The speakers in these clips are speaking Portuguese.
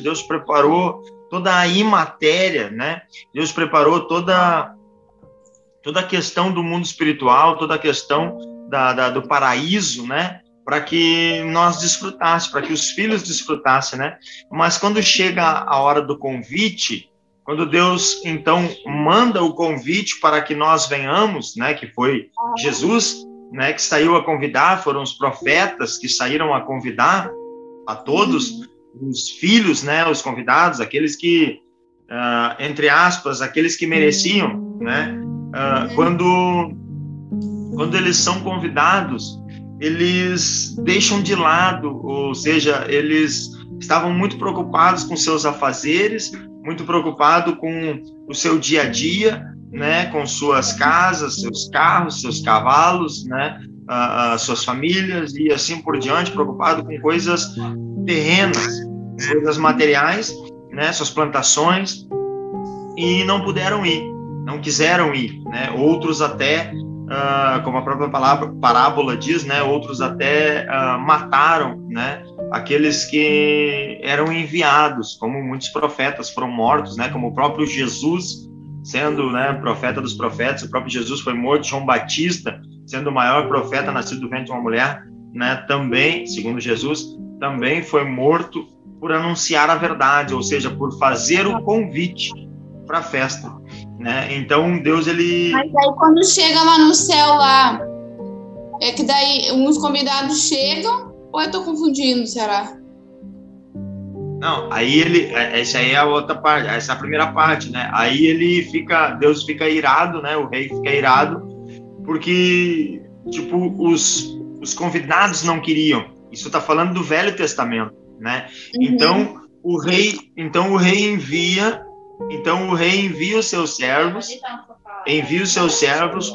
Deus preparou toda a imatéria, né? Deus preparou toda a questão do mundo espiritual, toda a questão do paraíso, né? Para que nós desfrutássemos, para que os filhos desfrutassem, né? Mas quando chega a hora do convite, quando Deus, então, manda o convite para que nós venhamos, né? Que foi Jesus, né? Que saiu a convidar, foram os profetas que saíram a convidar a todos os filhos, né? Os convidados, aqueles que, entre aspas, aqueles que mereciam, né? Quando eles são convidados, eles deixam de lado, ou seja, eles estavam muito preocupados com seus afazeres, muito preocupados com o seu dia a dia, né, com suas casas, seus carros, seus cavalos, né, suas famílias e assim por diante, preocupado com coisas terrenas, coisas materiais, né, suas plantações, e não puderam ir, não quiseram ir, né, outros até como a própria parábola diz, né, outros até mataram, né, aqueles que eram enviados, como muitos profetas foram mortos, né, como o próprio Jesus, sendo, né, profeta dos profetas, o próprio Jesus foi morto, João Batista, sendo o maior profeta nascido do ventre de uma mulher, né, também, segundo Jesus, também foi morto por anunciar a verdade, ou seja, por fazer o convite para a festa, né? Então Deus, ele... Mas aí quando chega lá no céu lá, é que daí uns convidados chegam, ou eu tô confundindo, será? Não, aí ele... Essa aí é a outra parte, essa é a primeira parte, né? Aí ele fica... Deus fica irado, né? O rei fica irado, porque, tipo, os convidados não queriam. Isso tá falando do Velho Testamento, né? Então o rei envia os seus servos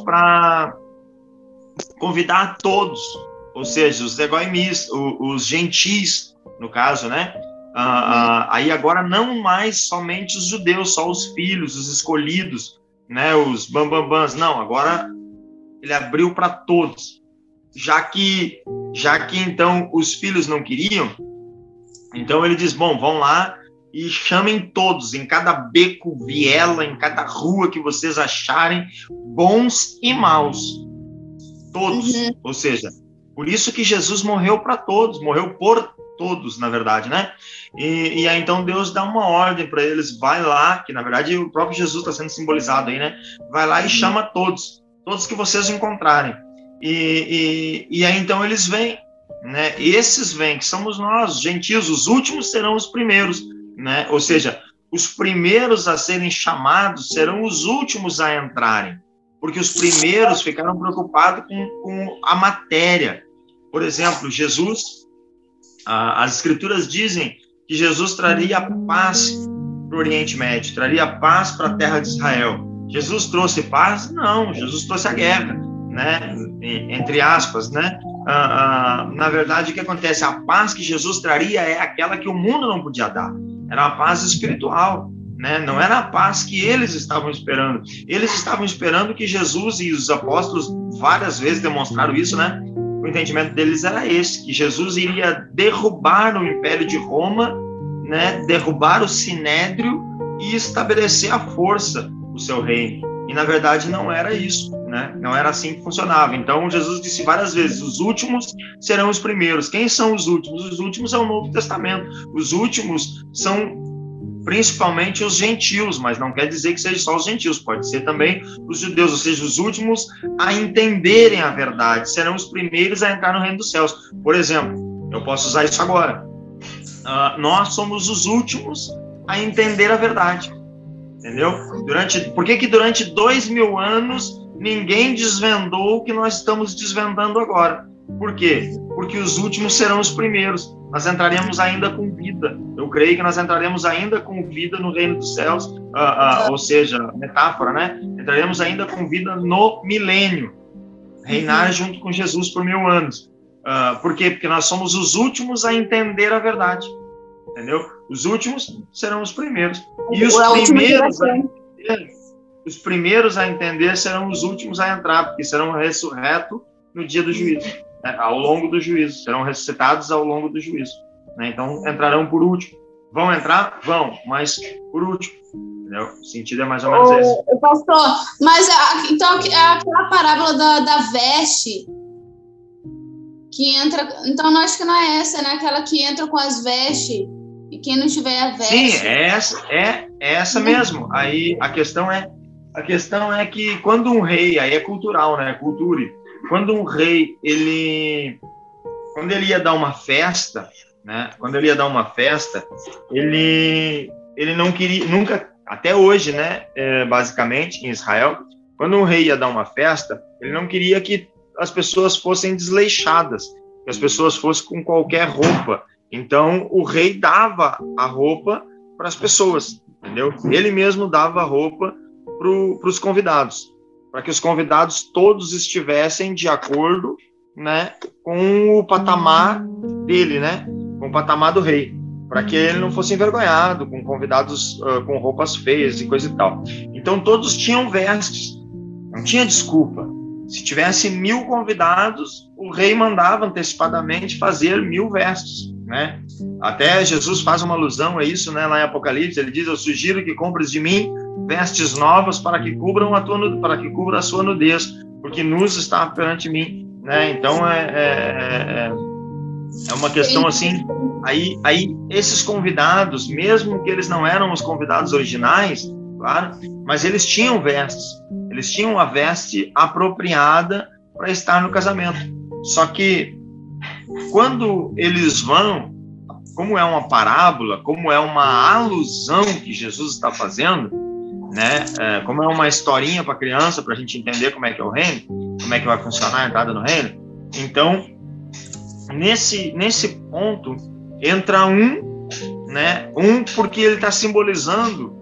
para convidar todos, ou seja, os egoimis, os gentis, no caso, né? Aí agora não mais somente os judeus, só os filhos, os escolhidos, né? Os bambambãs, não, agora ele abriu para todos, já que então os filhos não queriam, então ele diz, bom, vão lá e chamem todos, em cada beco, viela, em cada rua que vocês acharem, bons e maus, todos, ou seja, por isso que Jesus morreu para todos, morreu por todos, na verdade, né? E aí então Deus dá uma ordem para eles, vai lá, que na verdade o próprio Jesus está sendo simbolizado aí, né? Vai lá e chama todos que vocês encontrarem, e aí então eles vêm, né? Esses vêm, que somos nós, gentios, os últimos serão os primeiros, né? Ou seja, os primeiros a serem chamados serão os últimos a entrarem, porque os primeiros ficaram preocupados com a matéria. Por exemplo, Jesus, as Escrituras dizem que Jesus traria paz para o Oriente Médio, traria paz para a terra de Israel. Jesus trouxe paz? Não, Jesus trouxe a guerra, né? Entre aspas, né? Na verdade, o que acontece? A paz que Jesus traria é aquela que o mundo não podia dar. Era uma paz espiritual, né? Não era a paz que eles estavam esperando. Eles estavam esperando que Jesus, e os apóstolos várias vezes demonstraram isso, né? O entendimento deles era esse, que Jesus iria derrubar o Império de Roma, né? Derrubar o Sinédrio e estabelecer a força do seu reino. E, na verdade, não era isso, né? Não era assim que funcionava. Então, Jesus disse várias vezes, os últimos serão os primeiros. Quem são os últimos? Os últimos é o Novo Testamento. Os últimos são principalmente os gentios, mas não quer dizer que seja só os gentios, pode ser também os judeus, ou seja, os últimos a entenderem a verdade, serão os primeiros a entrar no reino dos céus. Por exemplo, eu posso usar isso agora. Nós somos os últimos a entender a verdade. Entendeu? Por que durante 2000 anos ninguém desvendou o que nós estamos desvendando agora? Por quê? Porque os últimos serão os primeiros. Nós entraremos ainda com vida. Eu creio que nós entraremos ainda com vida no reino dos céus, ou seja, metáfora, né? Entraremos ainda com vida no milênio, reinar junto com Jesus por 1000 anos. Por quê? Porque nós somos os últimos a entender a verdade. Entendeu? Os últimos serão os primeiros. E os primeiros a entender serão os últimos a entrar, porque serão ressurretos no dia do juízo, né? Ao longo do juízo. Serão ressuscitados ao longo do juízo, né? Então, entrarão por último. Vão entrar? Vão, mas por último, entendeu? O sentido é mais ou menos esse. Pastor, mas então aquela parábola da veste que entra, então não, acho que não é essa, né? Aquela que entra com as vestes e quem não tiver a veste. Sim, é essa mesmo. Aí a questão é que quando um rei, aí é cultural, né? Culture. Quando um rei, quando ele ia dar uma festa, né? Quando ele ia dar uma festa, ele não queria, nunca, até hoje, né? Basicamente, em Israel, quando um rei ia dar uma festa, ele não queria que as pessoas fossem desleixadas, que as pessoas fossem com qualquer roupa. Então, o rei dava a roupa para as pessoas, entendeu? Ele mesmo dava a roupa para os convidados, para que os convidados todos estivessem de acordo, né, com o patamar dele, né, com o patamar do rei, para que ele não fosse envergonhado com convidados com roupas feias e coisa e tal. Então, todos tinham vestes, não tinha desculpa. Se tivesse 1000 convidados, o rei mandava antecipadamente fazer 1000 vestes, né? Até Jesus faz uma alusão a isso, né? Lá em Apocalipse, ele diz: eu sugiro que compres de mim vestes novas para que cubram a sua nudez, porque nus está perante mim, né? Então é uma questão assim. Aí esses convidados, mesmo que eles não eram os convidados originais, claro, mas eles tinham vestes. Eles tinham a veste apropriada para estar no casamento. Só que, quando eles vão, como é uma parábola, como é uma alusão que Jesus está fazendo, né? Como é uma historinha para criança, para a gente entender como é que é o reino, como é que vai funcionar a entrada no reino. Então, nesse ponto, entra né? Porque ele está simbolizando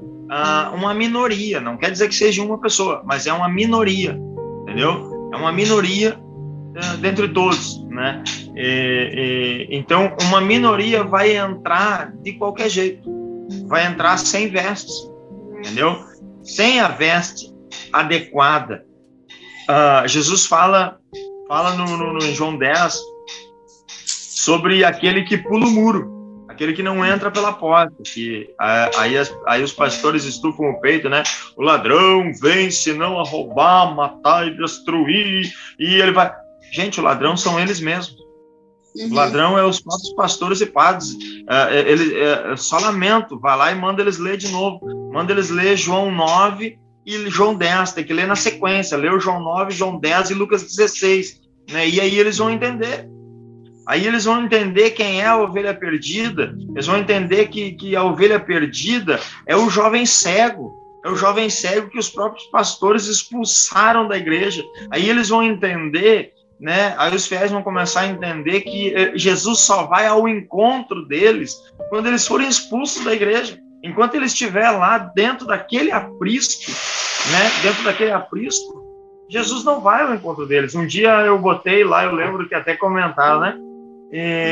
uma minoria, não quer dizer que seja uma pessoa, mas é uma minoria, entendeu? É uma minoria dentre todos, né? Então, uma minoria vai entrar de qualquer jeito, vai entrar sem vestes, entendeu? Sem a veste adequada. Jesus fala no João 10 sobre aquele que pula o muro, aquele que não entra pela porta, que aí os pastores estufam o peito, né? O ladrão vem senão a roubar, matar e destruir, e ele vai... Gente, o ladrão são eles mesmos. O ladrão é os próprios pastores e padres. Só lamento, vai lá e manda eles ler de novo. Manda eles ler João 9 e João 10, tem que ler na sequência. Lê o João 9, João 10 e Lucas 16, né? E aí eles vão entender. Aí eles vão entender quem é a ovelha perdida, eles vão entender que a ovelha perdida é o jovem cego que os próprios pastores expulsaram da igreja. Aí eles vão entender, né? Aí os fiéis vão começar a entender que Jesus só vai ao encontro deles quando eles forem expulsos da igreja. Enquanto ele estiver lá dentro daquele aprisco, né? Dentro daquele aprisco, Jesus não vai ao encontro deles. Um dia eu botei lá, eu lembro que até comentaram, né?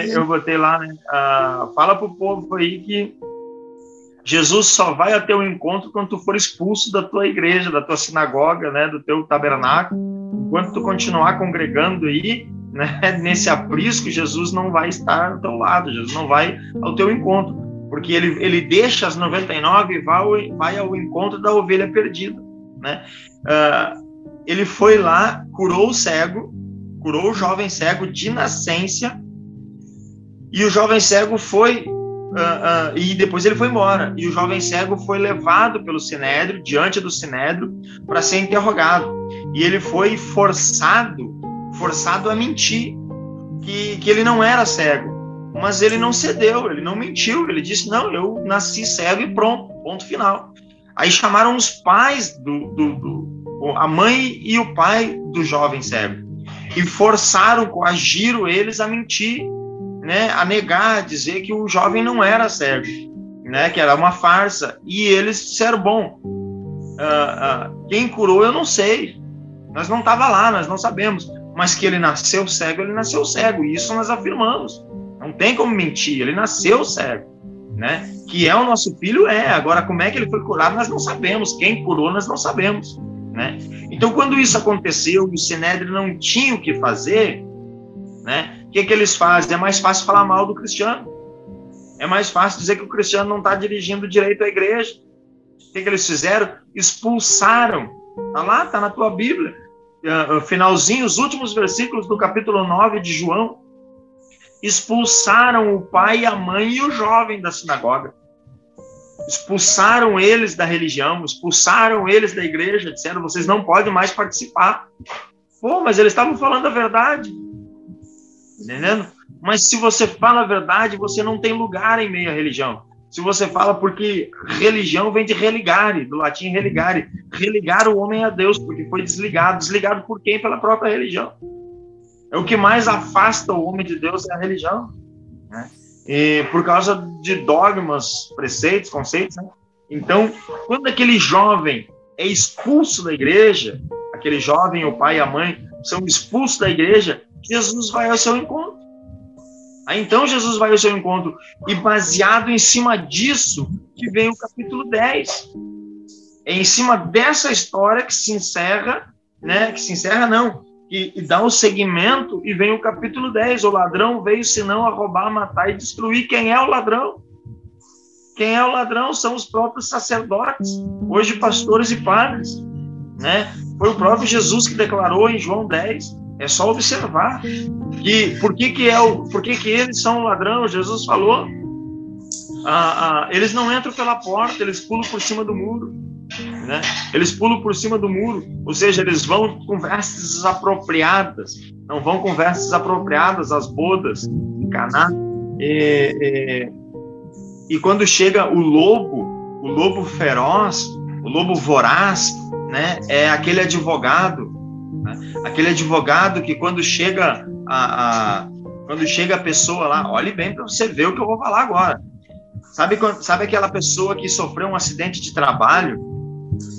Eu botei lá, né? Fala pro povo aí que Jesus só vai ao teu encontro quando tu for expulso da tua igreja, da tua sinagoga, né? Do teu tabernáculo. Enquanto tu continuar congregando aí, né? Nesse aprisco, Jesus não vai estar ao teu lado, Jesus não vai ao teu encontro, porque ele deixa as 99 e vai ao encontro da ovelha perdida, né? Ele foi lá, curou o jovem cego de nascença. E o jovem cego foi, e depois ele foi embora. E o jovem cego foi levado pelo Sinédrio, diante do Sinédrio, para ser interrogado. E ele foi forçado a mentir, que ele não era cego. Mas ele não cedeu, ele não mentiu. Ele disse: não, eu nasci cego e pronto, ponto final. Aí chamaram os pais, a mãe e o pai do jovem cego. E coagiram eles a mentir, né, a negar, a dizer que o jovem não era cego, né, que era uma farsa. E eles disseram: bom, quem curou eu não sei, nós não estava lá, nós não sabemos, mas que ele nasceu cego, e isso nós afirmamos, não tem como mentir, ele nasceu cego, né, que é o nosso filho, agora como é que ele foi curado nós não sabemos, quem curou nós não sabemos, né. Então, quando isso aconteceu e o Sinédrio não tinha o que fazer, né, o que eles fazem? É mais fácil falar mal do cristiano. É mais fácil dizer que o cristiano não está dirigindo direito à igreja. O que eles fizeram? Expulsaram. Está lá, está na tua Bíblia. Finalzinho, os últimos versículos do capítulo 9 de João. Expulsaram o pai, a mãe e o jovem da sinagoga. Expulsaram eles da religião, expulsaram eles da igreja, disseram, vocês não podem mais participar. Pô, mas eles estavam falando a verdade. Entendendo? Mas se você fala a verdade, você não tem lugar em meio à religião. Se você fala, porque religião vem de religare, do latim religare. Religar o homem a Deus, porque foi desligado. Desligado por quem? Pela própria religião. É o que mais afasta o homem de Deus, é a religião, né? E por causa de dogmas, preceitos, conceitos, né? Então, quando aquele jovem é expulso da igreja, aquele jovem, o pai e a mãe são expulsos da igreja, Jesus vai ao seu encontro. Aí então Jesus vai ao seu encontro, e baseado em cima disso que vem o capítulo 10. É em cima dessa história que se encerra, né? Que se encerra não, e dá o segmento, e vem o capítulo 10. O ladrão veio senão a roubar, matar e destruir. Quem é o ladrão? Quem é o ladrão? São os próprios sacerdotes, hoje pastores e padres, né? Foi o próprio Jesus que declarou em João 10. É só observar. Por que eles são o ladrão? Jesus falou, eles não entram pela porta, eles pulam por cima do muro, né? Eles pulam por cima do muro, ou seja, eles vão com vestes apropriadas, não vão com vestes apropriadas às bodas em Caná. E quando chega o lobo feroz, o lobo voraz, né? É aquele advogado, né? Aquele advogado que quando chega a pessoa lá, olhe bem para você ver o que eu vou falar agora. Sabe aquela pessoa que sofreu um acidente de trabalho,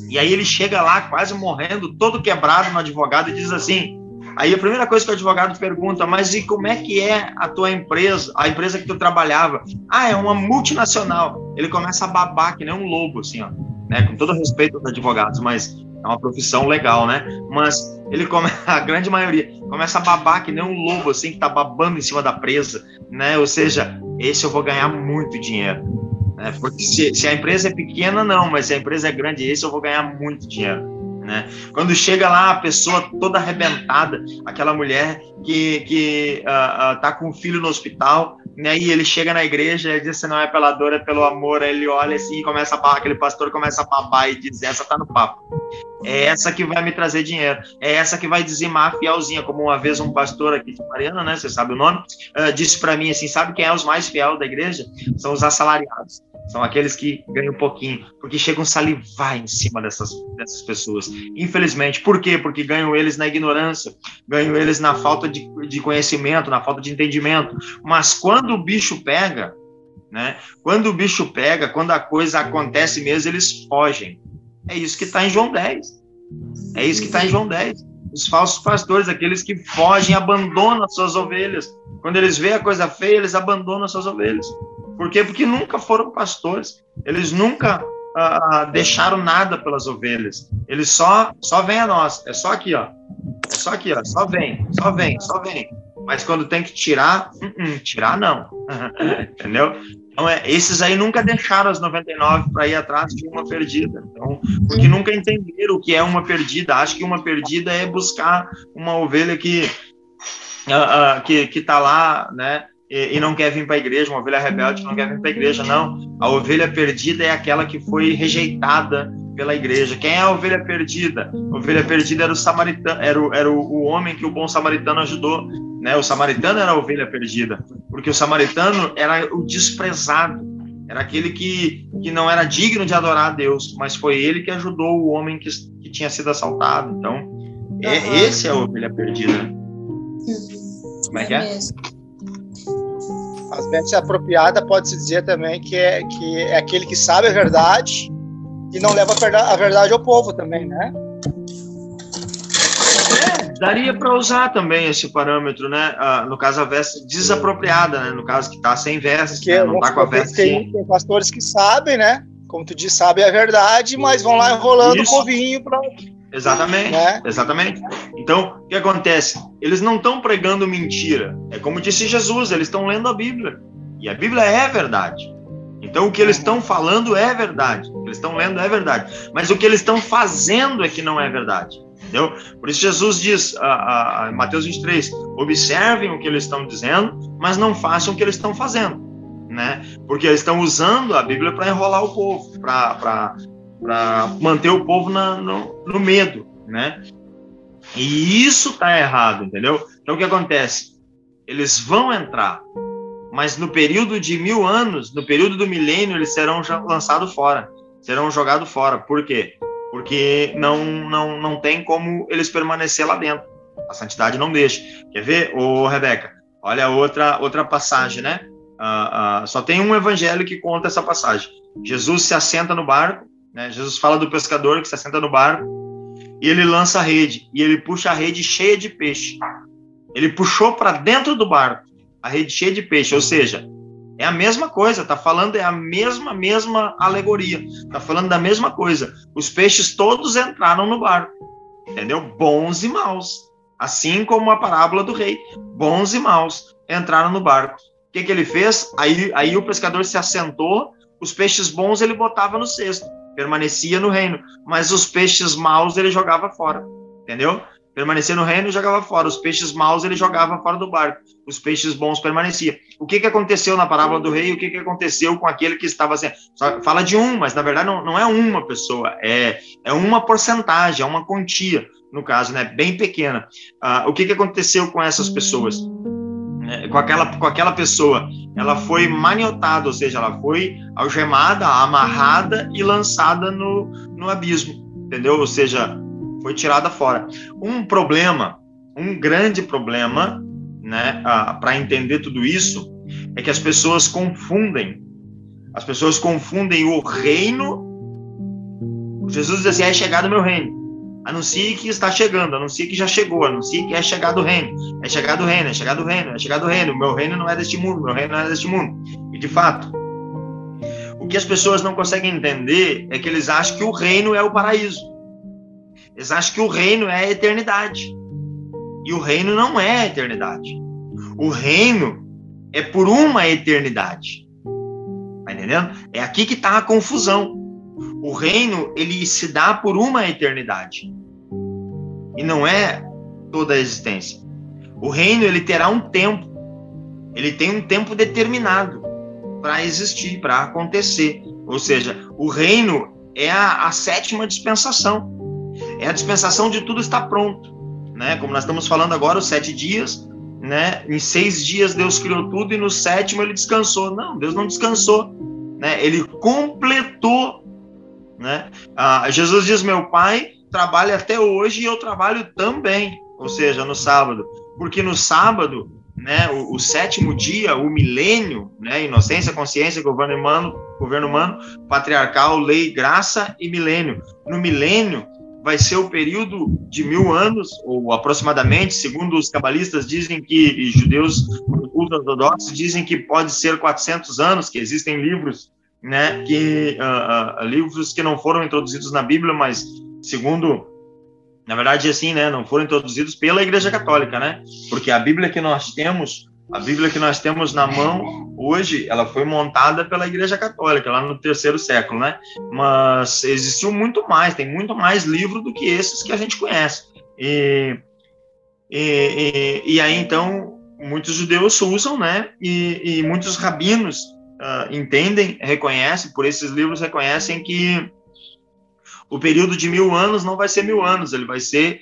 e aí ele chega lá quase morrendo, todo quebrado no advogado, e diz assim, aí a primeira coisa que o advogado pergunta, mas e como é que é a tua empresa, a empresa que tu trabalhava? É uma multinacional. Ele começa a babar que nem um lobo, assim, ó, né? Com todo respeito aos advogados, mas é uma profissão legal, né? Mas a grande maioria começa a babar que nem um lobo, assim, que tá babando em cima da presa, né? Ou seja, esse eu vou ganhar muito dinheiro, né? Porque se a empresa é pequena, não, mas se a empresa é grande, esse eu vou ganhar muito dinheiro, né? Quando chega lá a pessoa toda arrebentada, aquela mulher que tá com o filho no hospital, né? E ele chega na igreja e diz assim, não é pela dor, é pelo amor. Aí ele olha assim e começa a babar, aquele pastor começa a babar e diz, essa tá no papo. É essa que vai me trazer dinheiro. É essa que vai dizimar a fielzinha. Como uma vez um pastor aqui de Mariana, né? Você sabe o nome, disse para mim assim, sabe quem é os mais fiel da igreja? São os assalariados. São aqueles que ganham um pouquinho, porque chegam a salivar em cima dessas pessoas. Infelizmente. Por quê? Porque ganham eles na ignorância, ganham eles na falta de conhecimento, na falta de entendimento. Mas quando o bicho pega, né? Quando o bicho pega, quando a coisa acontece mesmo, eles fogem. É isso que está em João 10. É isso que está em João 10. Os falsos pastores, aqueles que fogem, abandonam as suas ovelhas. Quando eles veem a coisa feia, eles abandonam as suas ovelhas. Por quê? Porque nunca foram pastores. Eles nunca deixaram nada pelas ovelhas. Eles só vêm a nós. É só aqui, ó. É só aqui, ó. Só vem. Mas quando tem que tirar, tirar não. Entendeu? Então, esses aí nunca deixaram as 99 para ir atrás de uma perdida. Então, porque nunca entenderam o que é uma perdida. Acho que uma perdida é buscar uma ovelha que está lá, né? E não quer vir para a igreja, uma ovelha rebelde que não quer vir para a igreja, não. A ovelha perdida é aquela que foi rejeitada pela igreja. Quem é a ovelha perdida? A ovelha perdida era o samaritano, era o homem que o bom samaritano ajudou, né? O samaritano era a ovelha perdida, porque o samaritano era o desprezado, era aquele que não era digno de adorar a Deus, mas foi ele que ajudou o homem que tinha sido assaltado. Então, esse é a ovelha perdida, né? Como é que é? As vestes apropriadas pode-se dizer também que é aquele que sabe a verdade e não leva a verdade ao povo também, né? Daria para usar também esse parâmetro, né? No caso, a veste desapropriada, né? No caso, que está sem veste, né? Não está com a veste. Tem pastores que sabem, né? Como tu disse, sabem a verdade, mas vão lá enrolando o povinho para... Exatamente, né? Exatamente. Então, o que acontece? Eles não estão pregando mentira. É como disse Jesus, eles estão lendo a Bíblia. E a Bíblia é verdade. Então, o que eles estão falando é verdade. O que eles estão lendo é verdade. Mas o que eles estão fazendo é que não é verdade. Entendeu? Por isso Jesus diz, em Mateus 23, observem o que eles estão dizendo, mas não façam o que eles estão fazendo. Né? Porque eles estão usando a Bíblia para enrolar o povo, para manter o povo no medo. Né? E isso está errado, entendeu? Então, o que acontece? Eles vão entrar, mas no período de 1000 anos, no período do milênio, eles serão lançados fora, serão jogados fora. Por quê? Porque não tem como eles permanecer lá dentro. A santidade não deixa. Quer ver, Rebeca? Olha outra passagem, né? Só tem um evangelho que conta essa passagem. Jesus se assenta no barco, né? Jesus fala do pescador que se assenta no barco, e ele lança a rede, e ele puxa a rede cheia de peixe. Ele puxou para dentro do barco a rede cheia de peixe, ou seja, é a mesma coisa, tá falando, é a mesma alegoria, tá falando da mesma coisa. Os peixes todos entraram no barco, entendeu? Bons e maus, assim como a parábola do rei, bons e maus entraram no barco. O que ele fez? Aí o pescador se assentou, os peixes bons ele botava no cesto, permanecia no reino, mas os peixes maus ele jogava fora, entendeu? Permanecia no reino e jogava fora. Os peixes maus ele jogava fora do barco. Os peixes bons permaneciam. O que aconteceu na parábola do rei? O que aconteceu com aquele que estava assim? Só fala de um, mas na verdade não é uma pessoa. É uma porcentagem, é uma quantia, no caso, né? Bem pequena. O que aconteceu com essas pessoas? Com aquela pessoa, ela foi maniotada, ou seja, ela foi algemada, amarrada e lançada no abismo, entendeu? Ou seja, foi tirada fora. Um grande problema, né, para entender tudo isso, é que as pessoas confundem o reino. Jesus diz assim, é chegado o meu reino. Anuncie que está chegando, anuncie que já chegou, anuncie que é chegado o reino. É chegado o reino, é chegado o reino, é chegado o reino. O meu reino não é deste mundo, meu reino não é deste mundo. E de fato, o que as pessoas não conseguem entender é que eles acham que o reino é o paraíso. Eles acham que o reino é a eternidade. E o reino não é a eternidade. O reino é por uma eternidade. Tá entendendo? É aqui que está a confusão. O reino, ele se dá por uma eternidade. E não é toda a existência. O reino, ele terá um tempo. Ele tem um tempo determinado para existir, para acontecer. Ou seja, o reino é a 7ª dispensação. É a dispensação de tudo estar pronto, né? Como nós estamos falando agora, os 7 dias, né? Em 6 dias Deus criou tudo e no 7º ele descansou. Não, Deus não descansou, né? Ele completou, né? Jesus diz, meu Pai trabalha até hoje e eu trabalho também, ou seja, no sábado, porque no sábado, né? O 7º dia, o milênio, né? Inocência, consciência, governo humano, patriarcal, lei, graça e milênio. No milênio vai ser o período de 1000 anos, ou aproximadamente, segundo os cabalistas dizem que, e judeus ultra-ortodoxos dizem que pode ser 400 anos, que existem livros, né, livros que não foram introduzidos na Bíblia, mas segundo, na verdade, assim, né, não foram introduzidos pela Igreja Católica, né, porque a Bíblia que nós temos na mão hoje, ela foi montada pela Igreja Católica, lá no 3º século, né? Mas existiu muito mais, tem muito mais livro do que esses que a gente conhece. E aí, então, muitos judeus usam, né? E muitos rabinos entendem, reconhecem, por esses livros reconhecem que o período de 1000 anos não vai ser 1000 anos, ele vai ser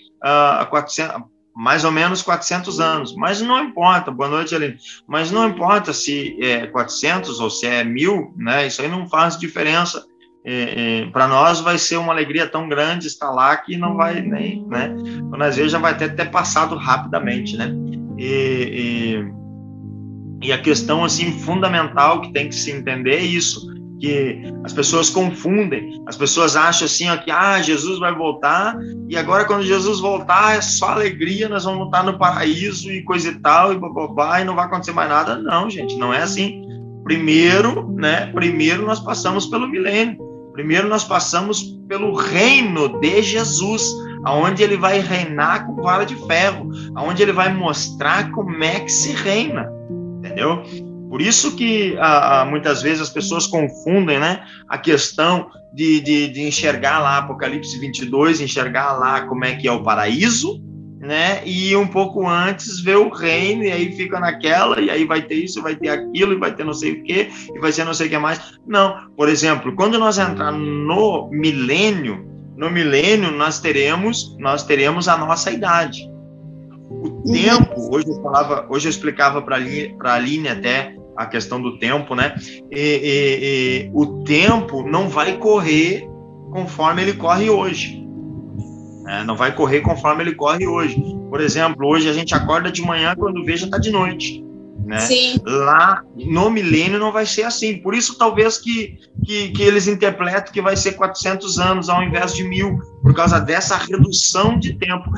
400... mais ou menos 400 anos, mas não importa, boa noite, Aline, mas não importa se é 400 ou se é 1000, né, isso aí não faz diferença, para nós vai ser uma alegria tão grande estar lá que não vai nem, né, quando às vezes já vai ter passado rapidamente, né, e a questão, assim, fundamental que tem que se entender é isso, que as pessoas confundem, as pessoas acham assim, ó, que Jesus vai voltar, e agora quando Jesus voltar é só alegria, nós vamos estar no paraíso e coisa e tal, e bababá, e não vai acontecer mais nada. Não, gente, não é assim. Primeiro nós passamos pelo milênio, primeiro nós passamos pelo reino de Jesus, aonde ele vai reinar com vara de ferro, aonde ele vai mostrar como é que se reina, entendeu? Por isso que muitas vezes as pessoas confundem, né, a questão de enxergar lá Apocalipse 22, enxergar lá como é que é o paraíso, né, e um pouco antes ver o reino, e aí fica naquela, e aí vai ter isso, vai ter aquilo, e vai ter não sei o quê, e vai ser não sei o que mais. Não, por exemplo, quando nós entrar no milênio nós teremos a nossa idade. O tempo, hoje eu explicava para a Aline até a questão do tempo, né? O tempo não vai correr conforme ele corre hoje. Não vai correr conforme ele corre hoje. Por exemplo, hoje a gente acorda de manhã, quando vê já está de noite. Né? Sim. Lá no milênio não vai ser assim. Por isso, talvez que eles interpretam que vai ser 400 anos ao invés de 1000, por causa dessa redução de tempo.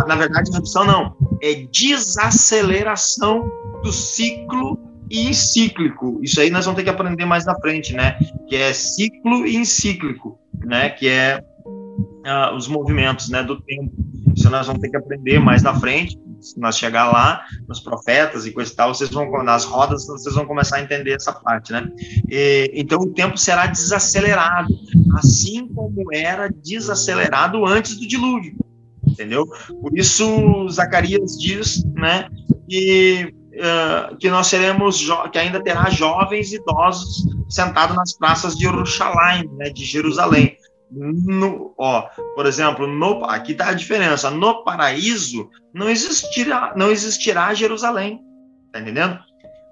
Na verdade, redução não, é desaceleração do ciclo e cíclico. Isso aí nós vamos ter que aprender mais na frente, né? Que é ciclo e encíclico, né? Que é os movimentos, né, do tempo. Isso nós vamos ter que aprender mais na frente. Se nós chegar lá, nos profetas e coisa e tal, nas rodas, vocês vão começar a entender essa parte, né? Então, o tempo será desacelerado, assim como era desacelerado antes do dilúvio, entendeu? Por isso, Zacarias diz, né, que nós seremos, que ainda terá jovens e idosos sentados nas praças de Jerusalém, né, de Jerusalém. Por exemplo, aqui está a diferença. No paraíso não existirá Jerusalém, tá entendendo?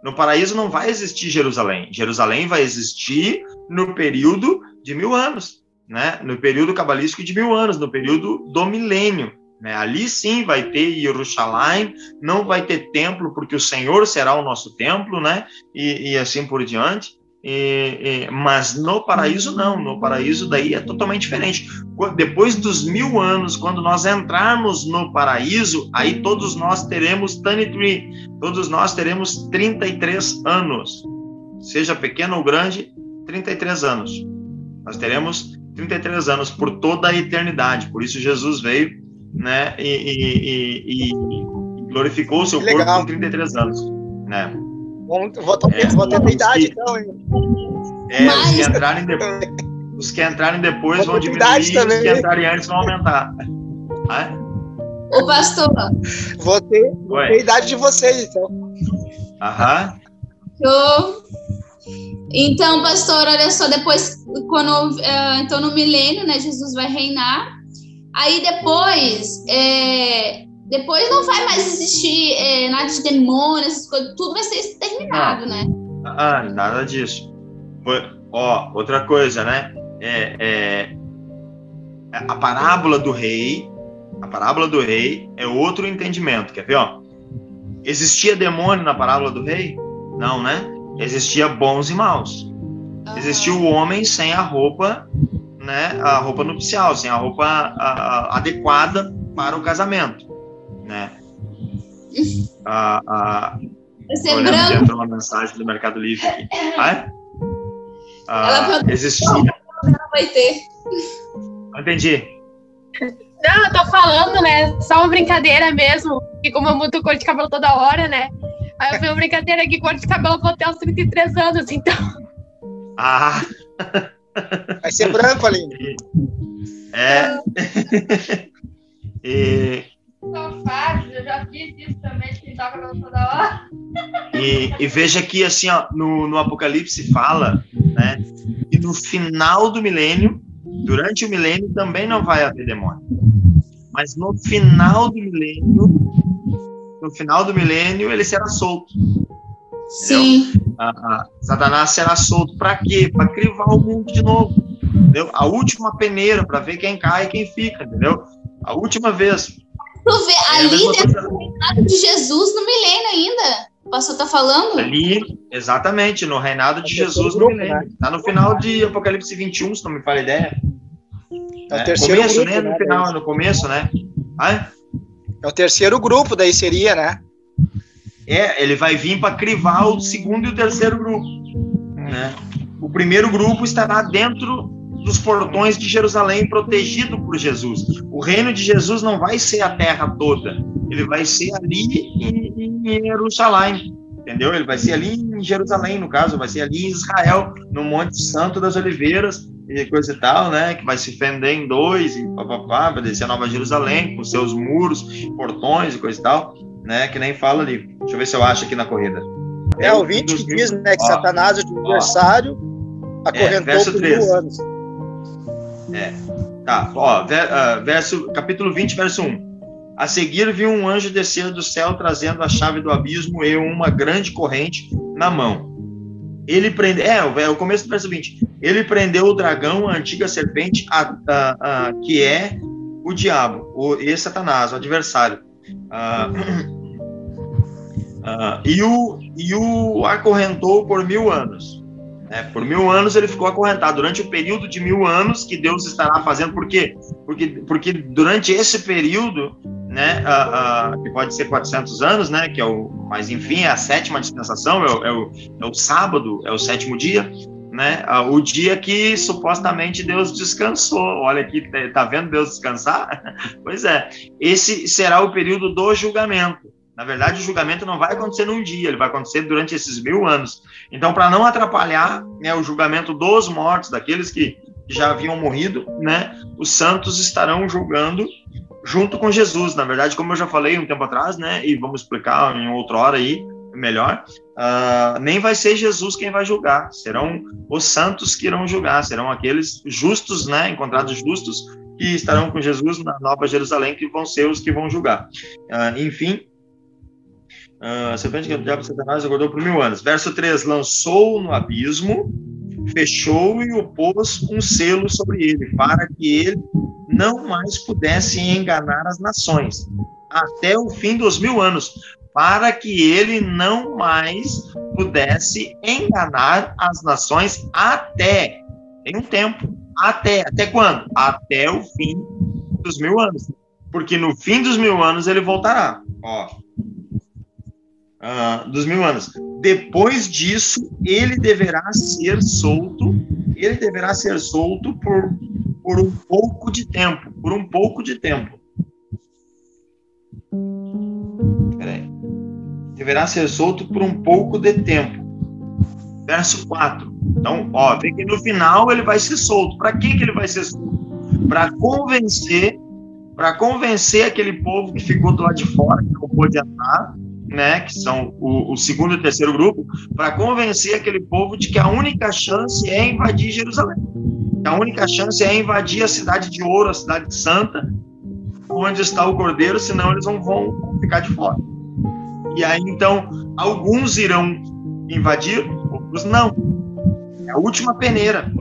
No paraíso não vai existir Jerusalém. Jerusalém vai existir no período de 1000 anos, né? No período cabalístico de 1000 anos, no período do milênio, né? Ali sim vai ter Jerusalém, não vai ter templo, porque o Senhor será o nosso templo, né? E assim por diante. Mas no paraíso não, no paraíso daí é totalmente diferente. Depois dos 1000 anos, quando nós entrarmos no paraíso, aí todos nós teremos 33, todos nós teremos 33 anos, seja pequeno ou grande, 33 anos. Nós teremos 33 anos por toda a eternidade. Por isso Jesus veio, né, e glorificou o seu corpo com 33 anos, né? Vou ter idade, então. Os que entrarem depois vão diminuir, os que entrarem antes vão aumentar. Ô, pastor. Vou ter a idade de vocês, então. Aham. Então, pastor, olha só, depois, então no milênio, né, Jesus vai reinar. Aí depois não vai mais existir nada de demônios, essas coisas, tudo vai ser exterminado, né? Nada disso. Outra coisa, né? A parábola do rei é outro entendimento, quer ver? Existia demônio na parábola do rei? Não, né? Existia bons e maus. Existia o homem sem a roupa, né? A roupa nupcial, sem a roupa adequada para o casamento, né? Branco. Entrou uma mensagem do Mercado Livre aqui. Existia. Não vai ter. Não entendi. Não, eu tô falando, né? Só uma brincadeira mesmo. Que como eu mudo cor de cabelo toda hora, né? Aí eu fiz uma brincadeira que cor de cabelo eu vou ter aos 33 anos, então. Vai ser branco, Aline. Só faz, eu já fiz isso também, de pintar o cabelo toda hora. E veja que, assim, no Apocalipse fala, né, que no final do milênio, durante o milênio, também não vai haver demônio. Mas no final do milênio, ele será solto. Sim. Satanás será solto. Para quê? Para crivar o mundo de novo. Entendeu? A última peneira, para ver quem cai e quem fica, entendeu? A última vez. Tu vê, ali tem o reinado de Jesus no milênio ainda. O pastor tá falando? Ali, exatamente, no reinado de Jesus no milênio. Está no final de Apocalipse 21, se não me falha a ideia. É o terceiro começo, grupo, né? No final, no começo, né? É o terceiro grupo, daí seria, né? Ele vai vir para crivar o segundo e o terceiro grupo, né? O primeiro grupo estará dentro dos portões de Jerusalém, protegido por Jesus. O reino de Jesus não vai ser a terra toda, ele vai ser ali em Jerusalém, entendeu? Ele vai ser ali em Jerusalém, no caso, vai ser ali em Israel, no Monte Santo das Oliveiras, e coisa e tal, né, que vai se fender em dois, e papapá, vai descer a Nova Jerusalém, com seus muros, portões e coisa e tal, né, que nem fala ali. Deixa eu ver se eu acho aqui na corrida. O 20 que diz, né, que Satanás, o adversário, acorrentou por 1000 anos. Tá, capítulo 20, verso 1. A seguir viu um anjo descer do céu trazendo a chave do abismo e uma grande corrente na mão. Ele prendeu, o começo do verso 20. Ele prendeu o dragão, a antiga serpente, que é o diabo, e Satanás, o adversário. E o acorrentou por 1000 anos. Por 1000 anos ele ficou acorrentado. Durante o período de 1000 anos que Deus estará fazendo. Por quê? Porque durante esse período, né, que pode ser 400 anos, né, que mas enfim, é a 7ª dispensação, é o sábado, é o 7º dia, né, o dia que supostamente Deus descansou. Olha aqui, tá vendo Deus descansar? Pois é, esse será o período do julgamento. Na verdade, o julgamento não vai acontecer num dia, ele vai acontecer durante esses 1000 anos. Então, para não atrapalhar, né, o julgamento dos mortos, daqueles que já haviam morrido, né, os santos estarão julgando junto com Jesus. Na verdade, como eu já falei um tempo atrás, né, e vamos explicar em outra hora aí, melhor, nem vai ser Jesus quem vai julgar, serão os santos que irão julgar, serão aqueles justos, né, encontrados justos, que estarão com Jesus na Nova Jerusalém, que vão ser os que vão julgar. Enfim, a serpente que o diabo Satanás acordou por 1000 anos. Verso 3, lançou-o no abismo, fechou e o pôs um selo sobre ele, para que ele não mais pudesse enganar as nações, até o fim dos 1000 anos, para que ele não mais pudesse enganar as nações até, tem um tempo, até quando? Até o fim dos 1000 anos, porque no fim dos 1000 anos ele voltará, dos 1000 anos. Depois disso, ele deverá ser solto por um pouco de tempo, Deverá ser solto por um pouco de tempo. Verso 4. Então, vê que no final ele vai ser solto. Para que ele vai ser solto? Para convencer aquele povo que ficou do lado de fora, que não pôde entrar, né, que são o segundo e terceiro grupo, para convencer aquele povo de que a única chance é invadir Jerusalém. A única chance é invadir a cidade de ouro, a cidade santa, onde está o Cordeiro, senão eles vão ficar de fora. E aí, então, alguns irão invadir, outros não. É a última peneira.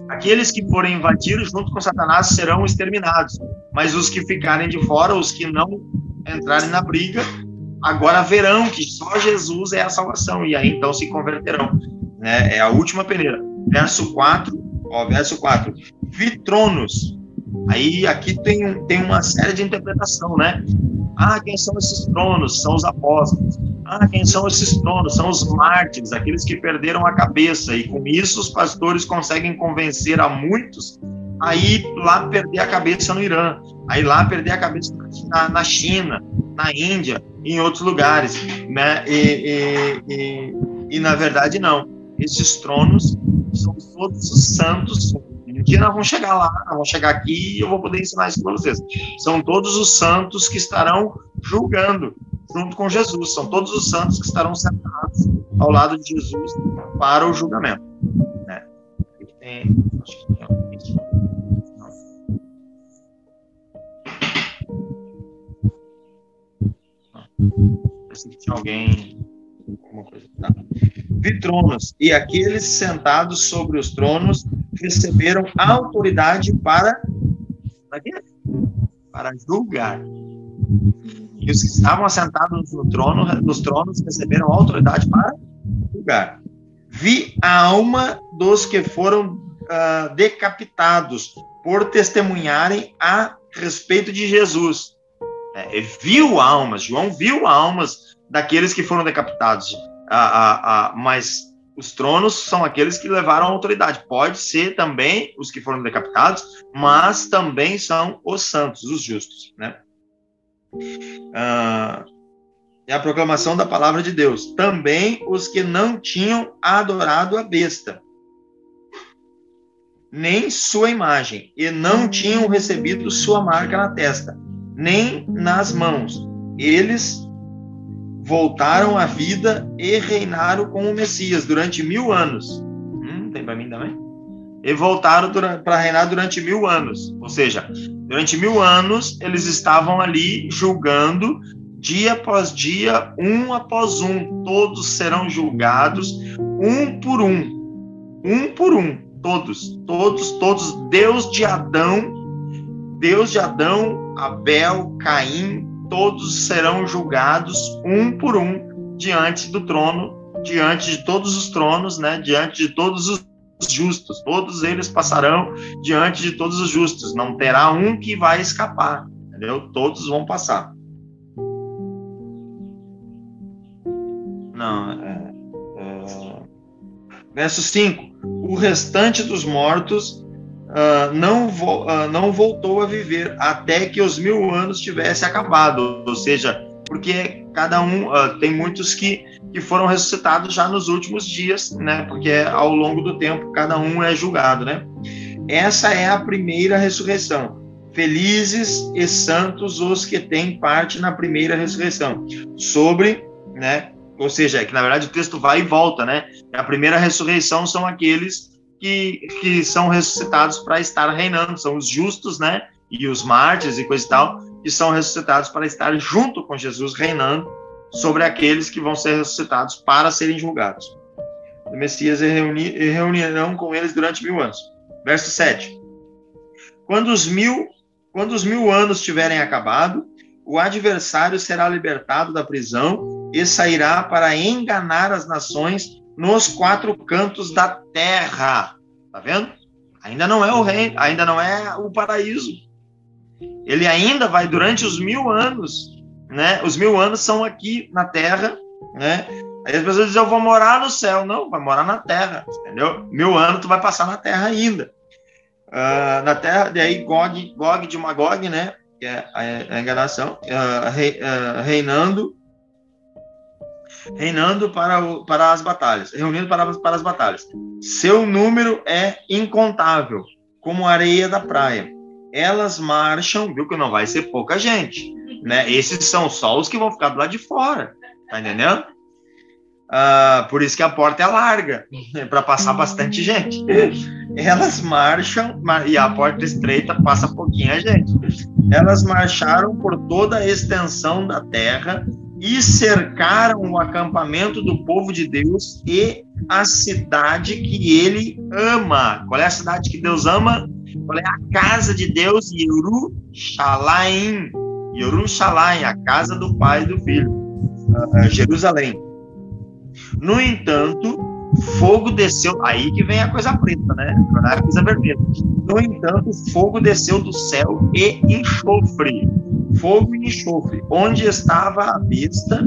Aqueles que forem invadir junto com Satanás serão exterminados, mas os que ficarem de fora, os que não entrarem na briga, agora verão que só Jesus é a salvação, e aí então se converterão, né? É a última peneira. Verso 4, vi tronos. Aí aqui tem uma série de interpretação, né? Quem são esses tronos? São os apóstolos. Quem são esses tronos? São os mártires, aqueles que perderam a cabeça, e com isso os pastores conseguem convencer a muitos a ir lá perder a cabeça no Irã, a ir lá perder a cabeça na China, na Índia, em outros lugares, né? E na verdade não. Esses tronos são todos os santos. Um dia nós vamos chegar lá, nós vamos chegar aqui e eu vou poder ensinar isso para vocês. São todos os santos que estarão julgando junto com Jesus. São todos os santos que estarão sentados ao lado de Jesus para o julgamento, né? Acho que tem Parece que tinha alguém, alguma coisa. Tá. Vi tronos, e aqueles sentados sobre os tronos receberam autoridade para julgar. E os que estavam assentados nos tronos receberam autoridade para julgar. Vi a alma dos que foram decapitados por testemunharem a respeito de Jesus. Viu almas, João viu almas daqueles que foram decapitados, mas os tronos são aqueles que levaram a autoridade. Pode ser também os que foram decapitados, mas também são os santos, os justos, né? É a proclamação da palavra de Deus. Também os que não tinham adorado a besta, nem sua imagem, e não tinham recebido sua marca na testa, nem nas mãos. Eles voltaram à vida e reinaram com o Messias durante 1000 anos. Tem para mim também? E voltaram para reinar durante 1000 anos. Ou seja, durante 1000 anos, eles estavam ali julgando, dia após dia, um após um. Todos serão julgados, um por um. Um por um. Todos. Deus de Adão, Abel, Caim, todos serão julgados, um por um, diante do trono, diante de todos os tronos, né? Diante de todos os justos. Todos eles passarão diante de todos os justos. Não terá um que vai escapar, entendeu? Todos vão passar. Verso 5. O restante dos mortos não voltou a viver até que os 1000 anos tivesse acabado. Ou seja, porque cada um, tem muitos que foram ressuscitados já nos últimos dias, né? Porque ao longo do tempo cada um é julgado, né? Essa é a primeira ressurreição. Felizes e santos os que têm parte na primeira ressurreição. Sobre, né? Ou seja, é que na verdade o texto vai e volta, né? A primeira ressurreição são aqueles que são ressuscitados para estar reinando, são os justos, né? E os mártires e coisa e tal, que são ressuscitados para estar junto com Jesus reinando sobre aqueles que vão ser ressuscitados para serem julgados. O Messias reunirão com eles durante 1000 anos. Verso 7. Quando os 1000 anos tiverem acabado, o adversário será libertado da prisão e sairá para enganar as nações nos 4 cantos da terra. Tá vendo? Ainda não é o reino, ainda não é o paraíso. Ele ainda vai durante os 1000 anos, né? Os 1000 anos são aqui na terra, né? Aí as pessoas dizem, eu vou morar no céu. Não, vai morar na terra, entendeu? 1000 anos tu vai passar na terra ainda. Na terra, daí Gog de Magog, né? Que é a enganação, reinando para as batalhas, reunindo para as batalhas. Seu número é incontável, como a areia da praia. Elas marcham, viu que não vai ser pouca gente, né? Esses são só os que vão ficar do lado de fora, tá entendendo? Por isso que a porta é larga, para passar bastante gente. Elas marcham, e a porta estreita passa pouquinha gente. Elas marcharam por toda a extensão da terra e cercaram o acampamento do povo de Deus e a cidade que ele ama. Qual é a cidade que Deus ama? Qual é a casa de Deus? Yerushalayim. Yerushalayim, a casa do Pai e do Filho. Jerusalém. No entanto, fogo desceu. Aí que vem a coisa preta, né? A coisa vermelha. No entanto, fogo desceu do céu e enxofre. Fogo e enxofre. Onde estava a besta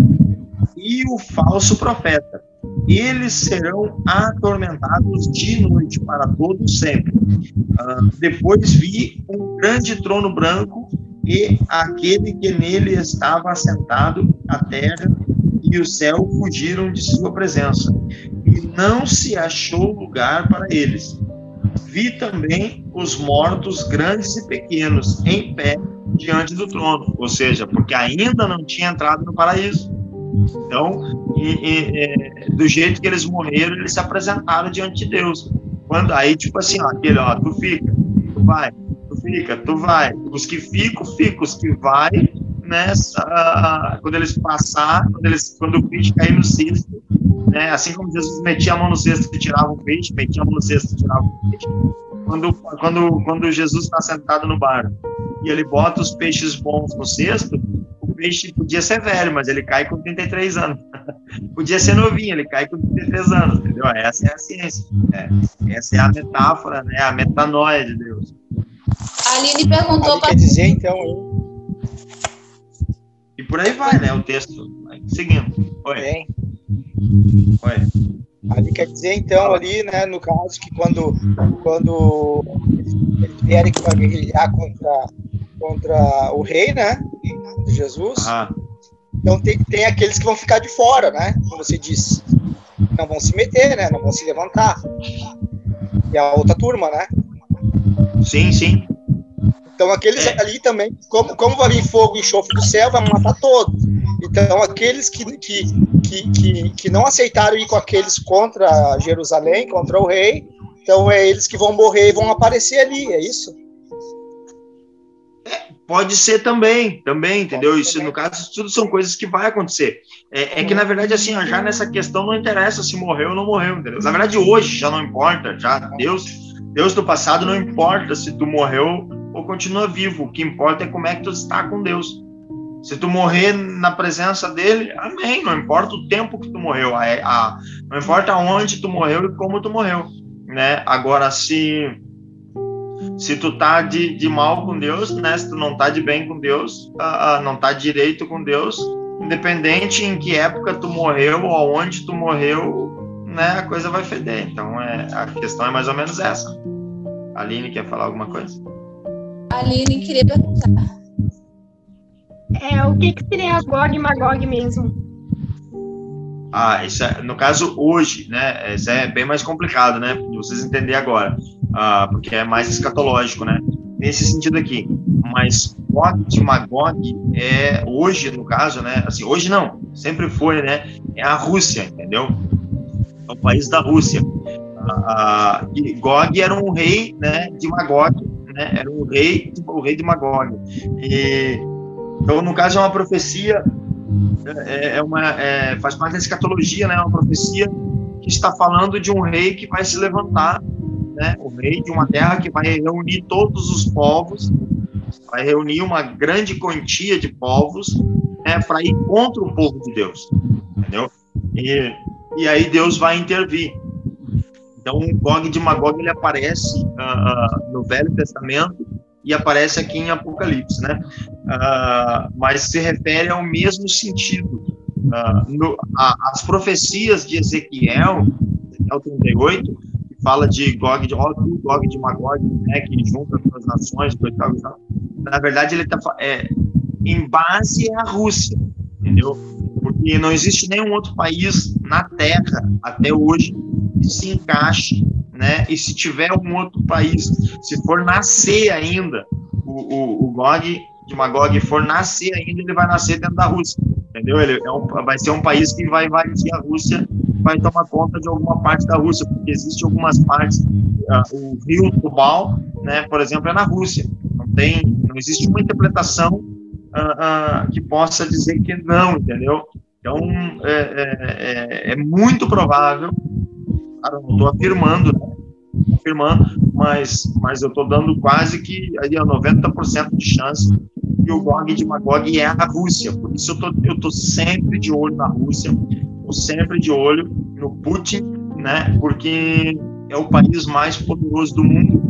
e o falso profeta. Eles serão atormentados de noite para todo sempre. Depois vi um grande trono branco e aquele que nele estava assentado, a terra e o céu fugiram de sua presença, e não se achou lugar para eles. Vi também os mortos grandes e pequenos em pé diante do trono, ou seja, porque ainda não tinha entrado no paraíso. Então, do jeito que eles morreram, eles se apresentaram diante de Deus. Aí, tipo assim, aquele, tu fica, tu vai, tu fica, tu vai. Os que ficam, os que vai, né, quando eles passar, quando o peixe cair no cesto, né, assim como Jesus metia a mão no cesto e tirava o peixe, metia a mão no cesto e tirava o peixe. Quando Jesus está sentado no barco e ele bota os peixes bons no cesto, o peixe podia ser velho, mas ele cai com 33 anos. Podia ser novinho, ele cai com 33 anos, entendeu? Essa é a ciência. Essa é a metáfora, né? A metanoia de Deus. A Aline perguntou para... Quer dizer, então... E por aí vai, né? O texto. Seguindo. Oi. Bem. Oi. Ali quer dizer, então, ali, né, no caso, que quando eles vierem para guerrilhar contra o rei, né, de Jesus, Então tem aqueles que vão ficar de fora, né? Como você disse. Não vão se meter, né? Não vão se levantar. E a outra turma, né? Sim, sim. Então aqueles ali também, como vai vir fogo e enxofre do céu, vai matar todos. Então aqueles que não aceitaram ir com aqueles contra Jerusalém, contra o rei, então é eles que vão morrer e vão aparecer ali, é isso? Pode ser também, entendeu? Isso, no caso, tudo são coisas que vai acontecer. É que, na verdade, assim, já nessa questão não interessa se morreu ou não morreu, entendeu? Na verdade, hoje já não importa, já Deus do passado não importa se tu morreu ou continua vivo, o que importa é como é que tu está com Deus. Se tu morrer na presença dele, amém, não importa o tempo que tu morreu, não importa onde tu morreu e como tu morreu, né? Agora, se tu tá de mal com Deus, né? Se tu não tá de bem com Deus, não tá direito com Deus, independente em que época tu morreu ou aonde tu morreu, né? A coisa vai feder. Então, a questão é mais ou menos essa. A Aline quer falar alguma coisa? A Aline queria perguntar. O que seria Gog e Magog mesmo? Isso no caso, hoje, né? Isso é bem mais complicado, né? Pra vocês entenderem agora. Porque é mais escatológico, né? Nesse sentido aqui. Mas Gog de Magog hoje, no caso, né? Assim, hoje não, sempre foi, né? É a Rússia, entendeu? É o país da Rússia. E Gog era um rei, né? De Magog, né? Era o rei de Magog. Então, no caso, é uma profecia, faz parte da escatologia, né? Uma profecia que está falando de um rei que vai se levantar, né? O rei de uma terra que vai reunir todos os povos, vai reunir uma grande quantia de povos, né? Para ir contra o povo de Deus, entendeu? E aí Deus vai intervir. Então, o Gog de Magog, ele aparece no Velho Testamento e aparece aqui em Apocalipse, né? Mas se refere ao mesmo sentido. As profecias de Ezequiel 38, que fala de Gog de Magog, né, que junta as nações, na verdade, ele está em base à Rússia, entendeu? Porque não existe nenhum outro país na Terra, até hoje, que se encaixe, né? E se tiver um outro país, se for nascer ainda, o Gog de Magog for nascer ainda, ele vai nascer dentro da Rússia, entendeu? Ele vai ser um país que vai invadir a Rússia, vai tomar conta de alguma parte da Rússia, porque existe algumas partes, o rio Tubal, né, por exemplo, é na Rússia. Não existe uma interpretação que possa dizer que não, entendeu? Então, é muito provável, claro, não estou afirmando, mas eu estou dando quase que aí, 90% de chance que o Gog de Magog é a Rússia. Por isso eu tô sempre de olho na Rússia, estou sempre de olho no Putin, né? Porque é o país mais poderoso do mundo,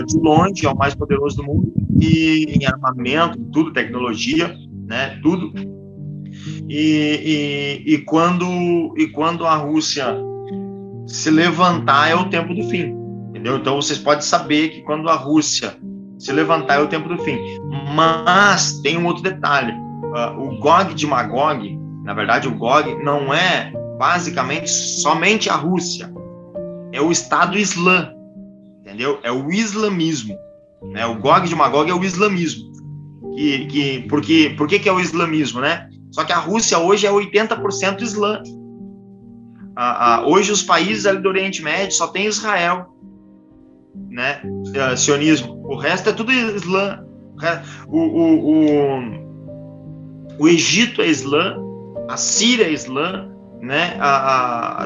de longe é o mais poderoso do mundo, e em armamento, tudo, tecnologia, né? Tudo. E quando a Rússia se levantar, é o tempo do fim, entendeu? Então vocês podem saber que quando a Rússia se levantar, é o tempo do fim. Mas tem um outro detalhe. O Gog de Magog, na verdade, o Gog não é basicamente somente a Rússia, é o Estado Islã, entendeu? É o islamismo, né? O Gog de Magog é o islamismo. Por que é o islamismo, né? Só que a Rússia hoje é 80% Islã. Hoje os países ali do Oriente Médio só tem Israel, né? Sionismo. O resto é tudo Islã. O Egito é Islã, a Síria é Islã, né?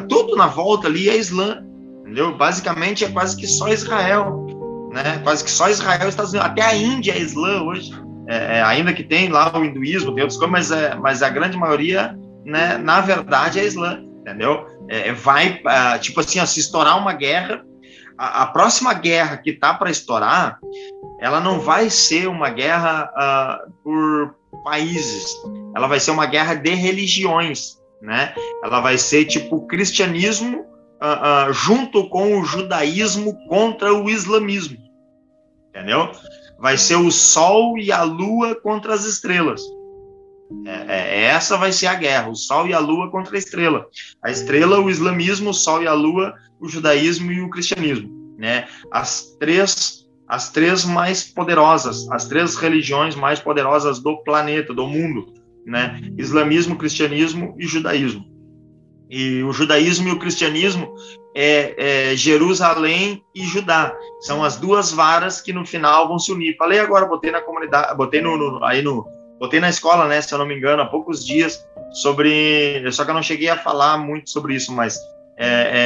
Tudo na volta ali é Islã, entendeu? Basicamente é quase que só Israel, né? Quase que só Israel, Estados Unidos, até a Índia é Islã hoje. Ainda que tem lá o hinduísmo, tem outras coisas, mas a grande maioria, né, na verdade, é Islã, entendeu? Tipo assim, se estourar uma guerra, a próxima guerra que tá para estourar, ela não vai ser uma guerra por países, ela vai ser uma guerra de religiões, né? Ela vai ser tipo o cristianismo junto com o judaísmo contra o islamismo, entendeu? Vai ser o sol e a lua contra as estrelas, Essa vai ser a guerra, o Sol e a Lua contra a estrela. A estrela, o islamismo, o Sol e a Lua, o judaísmo e o cristianismo, né? As três mais poderosas, as três religiões mais poderosas do planeta, do mundo, né? Islamismo, cristianismo e judaísmo. E o judaísmo e o cristianismo é Jerusalém e Judá. São as duas varas que no final vão se unir. Falei agora, botei na comunidade, botei na escola, né, se eu não me engano, há poucos dias, sobre... Só que eu não cheguei a falar muito sobre isso, mas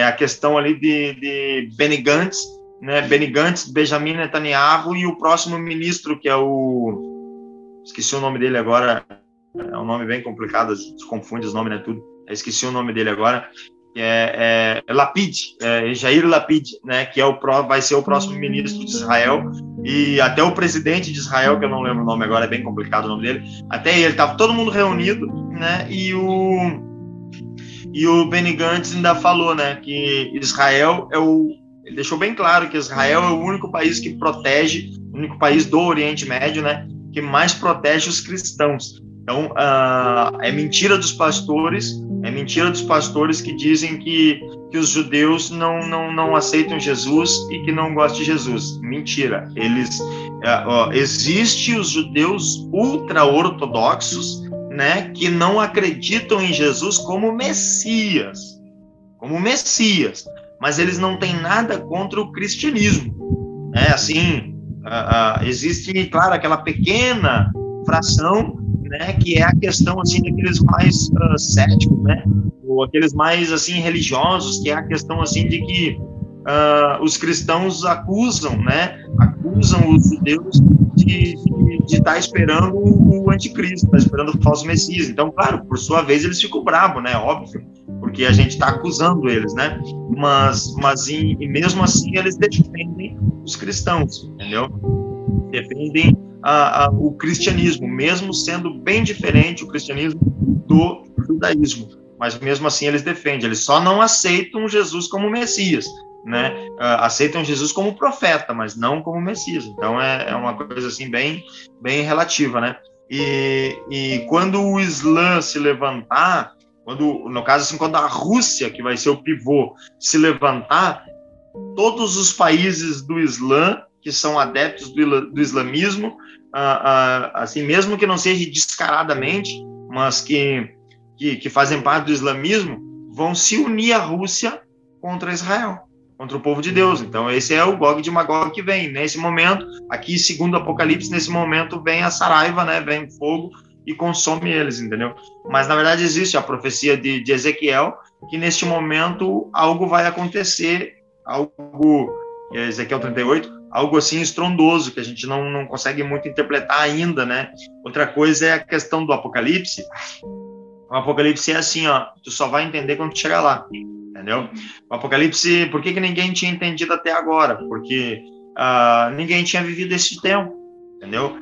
a questão ali de Benny Gantz, né, Benny Gantz, Benjamin Netanyahu e o próximo ministro, que é o... Esqueci o nome dele agora, é um nome bem complicado, se confunde os nomes, né, tudo. Eu esqueci o nome dele agora, que é Lapid, Jair Lapid, né, que vai ser o próximo ministro de Israel, e até o presidente de Israel, que eu não lembro o nome agora, é bem complicado o nome dele, até ele, estava todo mundo reunido, né, e o Benny Gantz ainda falou, né, que Israel ele deixou bem claro que Israel é o único país que protege, o único país do Oriente Médio, né, que mais protege os cristãos. Então, é mentira dos pastores que dizem que os judeus não aceitam Jesus e que não gostam de Jesus. Mentira. Existem os judeus ultra-ortodoxos, né, que não acreditam em Jesus como Messias, mas eles não têm nada contra o cristianismo. Assim, existe, claro, aquela pequena fração, né, que é a questão assim daqueles mais céticos, né, ou aqueles mais assim religiosos, que é a questão assim de que os cristãos acusam os judeus de estar esperando o anticristo, esperando o falso messias. Então, claro, por sua vez eles ficam bravos, né, óbvio, porque a gente está acusando eles, né, mas mesmo assim eles defendem os cristãos, entendeu? Defendem o cristianismo, mesmo sendo bem diferente o cristianismo do judaísmo, mas mesmo assim eles defendem, eles só não aceitam Jesus como Messias, né? Aceitam Jesus como profeta, mas não como Messias. Então é uma coisa assim bem relativa, né? E quando o Islã se levantar, no caso assim, quando a Rússia, que vai ser o pivô, se levantar, todos os países do Islã que são adeptos do islamismo, assim, mesmo que não seja descaradamente, mas que fazem parte do islamismo, vão se unir à Rússia contra Israel, contra o povo de Deus. Então, esse é o Gog de Magog que vem. Nesse momento, aqui, segundo o Apocalipse, nesse momento vem a Saraiva, né? Vem fogo e consome eles, entendeu? Mas, na verdade, existe a profecia de Ezequiel, que neste momento algo vai acontecer, Ezequiel 38, algo assim estrondoso, que a gente não consegue muito interpretar ainda, né? Outra coisa é a questão do Apocalipse. O Apocalipse é assim, tu só vai entender quando tu chegar lá, entendeu? O Apocalipse, por que ninguém tinha entendido até agora? Porque ninguém tinha vivido esse tempo, entendeu?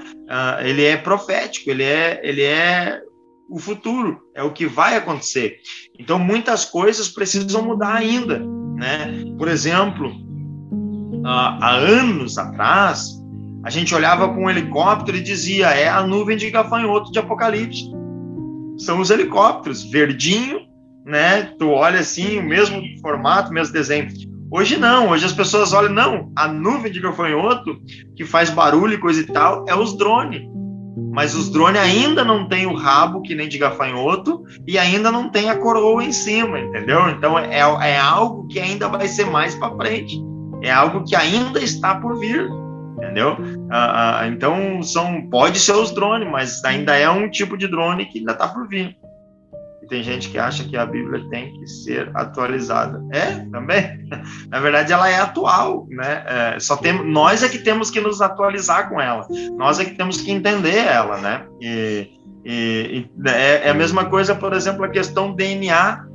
Ele é profético, ele é o futuro, é o que vai acontecer. Então, muitas coisas precisam mudar ainda, né? Por exemplo, há anos atrás, a gente olhava com um helicóptero e dizia, é a nuvem de gafanhoto de Apocalipse. São os helicópteros, verdinho, né? Tu olha assim, o mesmo formato, o mesmo desenho. Hoje não, hoje as pessoas olham, não, a nuvem de gafanhoto, que faz barulho e coisa e tal, é os drones. Mas os drones ainda não têm o rabo, que nem de gafanhoto, e ainda não tem a coroa em cima, entendeu? Então é algo que ainda vai ser mais para frente. É algo que ainda está por vir, entendeu? Então, pode ser os drones, mas ainda é um tipo de drone que ainda está por vir. E tem gente que acha que a Bíblia tem que ser atualizada. Também. Na verdade, ela é atual, né? Nós é que temos que nos atualizar com ela. Nós é que temos que entender ela, né? É a mesma coisa, por exemplo, a questão do DNA,